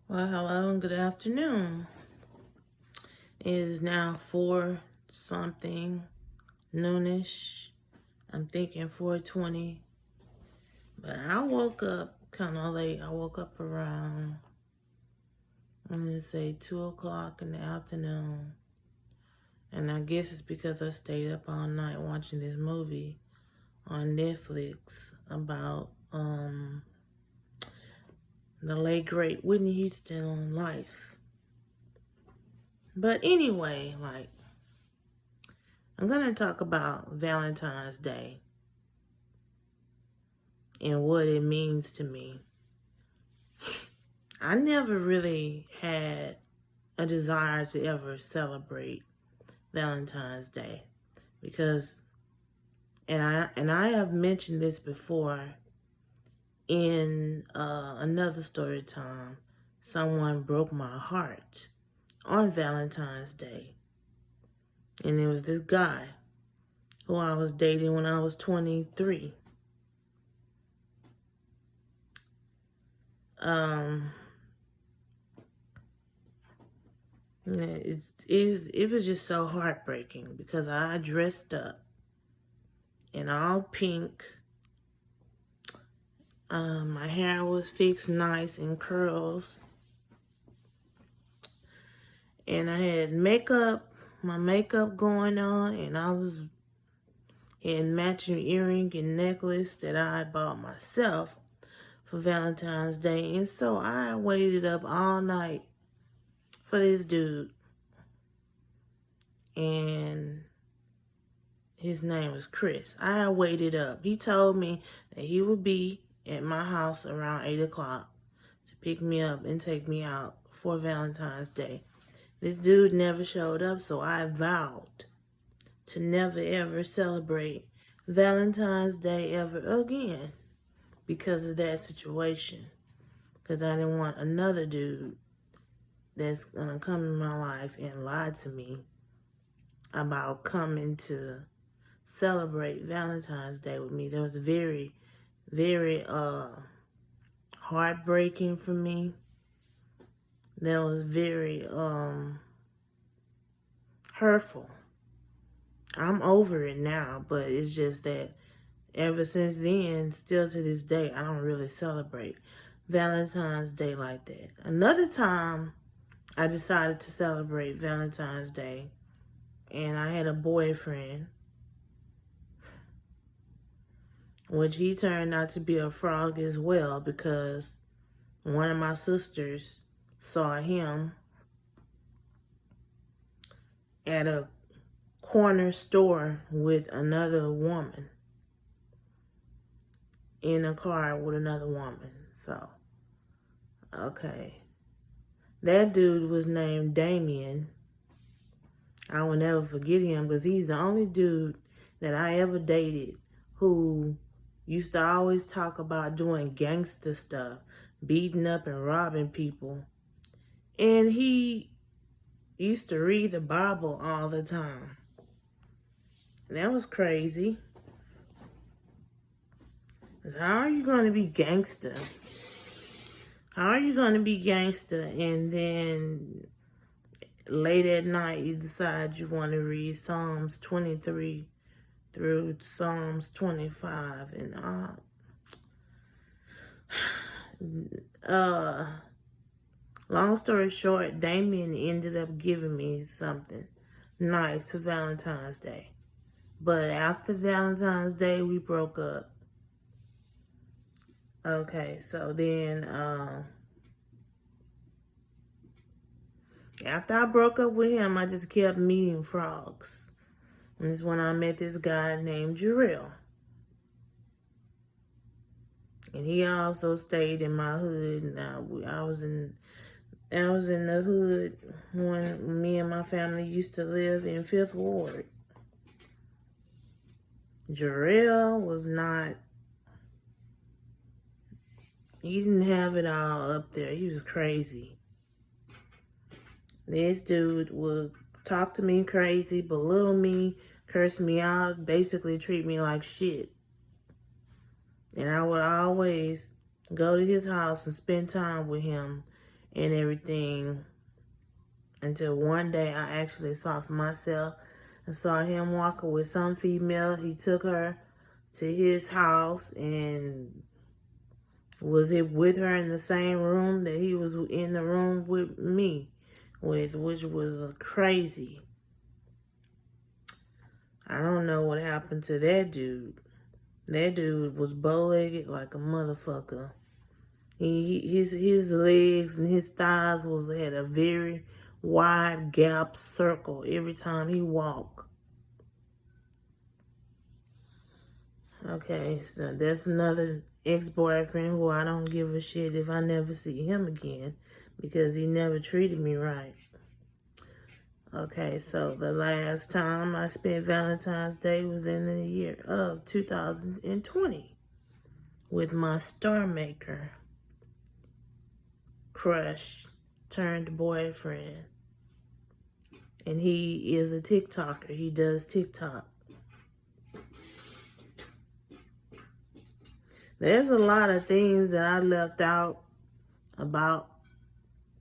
Well, hello and good afternoon. It is now 4 something noonish. I'm thinking 4:20. But I woke up kind of late. I woke up around, I'm going to say 2 o'clock in the afternoon. And I guess it's because I stayed up all night watching this movie on Netflix about the late great Whitney Houston on life. But anyway, I'm going to talk about Valentine's Day and what it means to me. I never really had a desire to ever celebrate Valentine's Day because and I have mentioned this before in another story time. Someone broke my heart on Valentine's Day, and it was this guy who I was dating when I was 23. It was just so heartbreaking because I dressed up in all pink. My hair was fixed nice in curls, and I had my makeup going on, and I had matching earring and necklace that I bought myself for Valentine's Day, and so I waited up all night for this dude, and his name was Chris. I waited up. He told me that he would be at my house around 8 o'clock to pick me up and take me out for Valentine's Day. This dude never showed up, so I vowed to never ever celebrate Valentine's Day ever again because of that situation. Because I didn't want another dude that's going to come in my life and lie to me about coming to celebrate Valentine's Day with me. That was very, very heartbreaking for me. That was very hurtful. I'm over it now, but it's just that ever since then, still to this day, I don't really celebrate Valentine's Day like that. Another time I decided to celebrate Valentine's Day, and I had a boyfriend, which he turned out to be a frog as well because one of my sisters saw him at a corner store with another woman, in a car with another woman. So, okay. That dude was named Damien. I will never forget him because he's the only dude that I ever dated who used to always talk about doing gangster stuff, beating up and robbing people. And he used to read the Bible all the time. That was crazy. How are you going to be gangster? How are you going to be gangster and then late at night you decide you want to read Psalms 23 through Psalms 25 and long story short, Damien ended up giving me something nice for Valentine's Day. But after Valentine's Day, we broke up. Okay, so then after I broke up with him, I just kept meeting frogs. And it's when I met this guy named Jarrell. And he also stayed in my hood. Now I was in the hood when me and my family used to live in 5th Ward. Jarrell was not, he didn't have it all up there. He was crazy. This dude would talk to me crazy, belittle me, curse me out, basically treat me like shit. And I would always go to his house and spend time with him and everything, until one day I actually saw for myself. I saw him walking with some female. He took her to his house and was it with her in the same room that he was in the room with me with, which was crazy. I don't know what happened to that dude. That dude was bow-legged like a motherfucker. His legs and his thighs had a very wide gap circle every time he walked. Okay, so that's another ex-boyfriend who I don't give a shit if I never see him again, because he never treated me right. Okay, so the last time I spent Valentine's Day was in the year of 2020 with my star maker crush turned boyfriend. And he is a TikToker. He does TikTok. There's a lot of things that I left out about